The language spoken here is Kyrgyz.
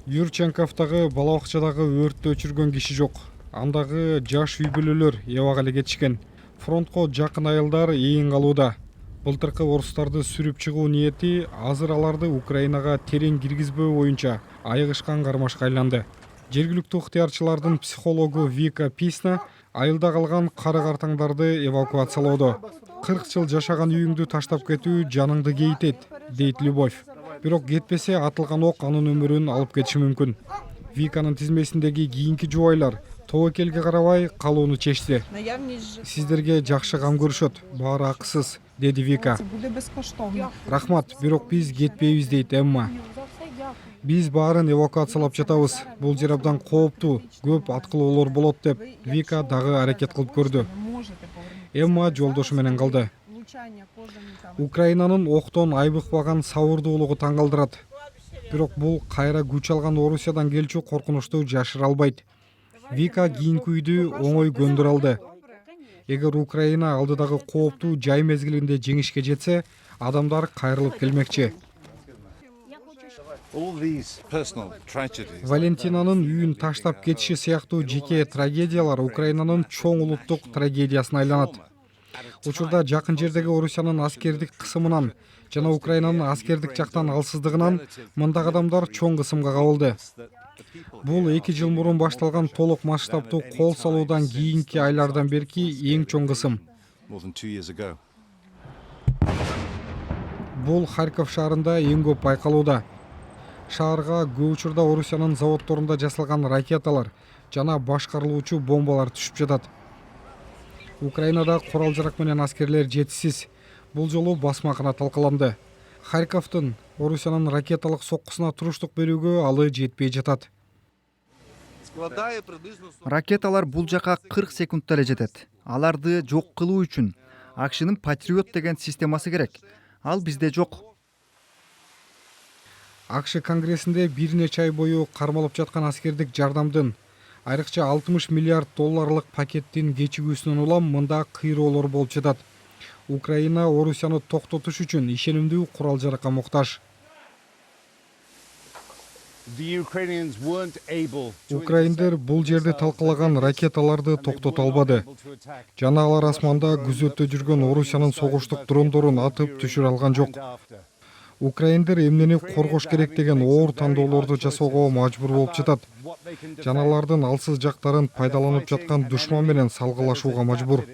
Юрченковдагы балабакчадагы өрттү өчүргөн киши жок. Андагы жаш үй бүлөлөр эбак эле кетишкен. Фронтко жакын айылдар ээн калууда. Былтыркы орустарды сүрүп чыгуу ниети азыр аларды Украинага терең киргизбөө боюнча айыгышкан кармашка айланды. Жергиликтүү ыктыярчылардын психологу Вика Писна айылда калган кары картаңдарды эвакуациялоодо. 40 жыл жашаган үйүңдү таштап кетүү жаныңды кейтет, дейт Любовь. Бирок кетпесе атылган ок анын өмүрүн алып кетиши мүмкүн. Виканын тизмесиндеги кийинки жубайлар тобокелге карабай калууну чечти. Сиздерге жакшы кам көрүшөт, баары акысыз, деди Вика. Рахмат, бирок биз кетпейбиз, дейт Эмма. Биз баарын эвакуациялап жатабыз. Бул жер абдан кооптуу, көп аткылоолор болот, деп Вика дагы аракет кылып көрдү. Эмма жолдошу менен калды. Украинанын октон айбыкпаган сабырдуулугу таң калтырат. Бирок бул кайра күч алган Орусиядан келчү коркунучту жашыра албайт. Вика кийинки үйдү оңой көндүрө алды. Эгер Украина алдыдагы кооптуу жай мезгилинде жеңишке жетсе, адамдар кайрылып келмекчи. Валентинанын үйүн таштап кетиши сыяктуу жеке трагедиялар Украинанын чоң улуттук трагедиясына айланат. Учурда жакын жердеги Орусиянын аскердик кысымынан жана Украинанын аскердик жактан алсыздыгынан мындагы адамдар чоң кысымга кабылды. Бул 2 жыл мурун башталган толук масштабтуу кол салуудан кийинки айлардан берки эң чоң кысым. Бул Харьков шаарында эң көп байкалууда. Шаарга көп учурда Орусиянын заводдорунда жасалган ракеталар жана башкарылуучу бомбалар түшүп жатат. Украинада курал-жарак менен аскерлер жетишсиз. Бул жолу басмакына талкаланды. Харьковдун Орусиянын ракеталык соккусуна туруштук берүүгө алы жетпей жатат. Ракеталар бул жака 40 секундта эле жетет. Аларды жок кылуу үчүн АКШнын Патриот деген системасы керек. Ал бизде жок. АКШ конгрессинде бир нече ай бою кармалып жаткан аскердик жардамдын, айрыкча 60 миллиард долларлык пакеттин кечигүүсүнөн улам мында кыйроолор болуп жатат. Украина Орусияны токтотуш үчүн ишенимдүү курал-жаракка муктаж. Украиндер бул жерде талкалаган ракеталарды токтото албады. Жана алар асманда күзөттө жүргөн Орусиянын согуштук дрондорун атып түшүрө алган жок. Украиндер эмнени коргош керек деген оор тандоолорду жасоого мажбур болуп жатат. Жана алардын алсыз жактарын пайдаланып жаткан душман менен салгылашууга мажбур.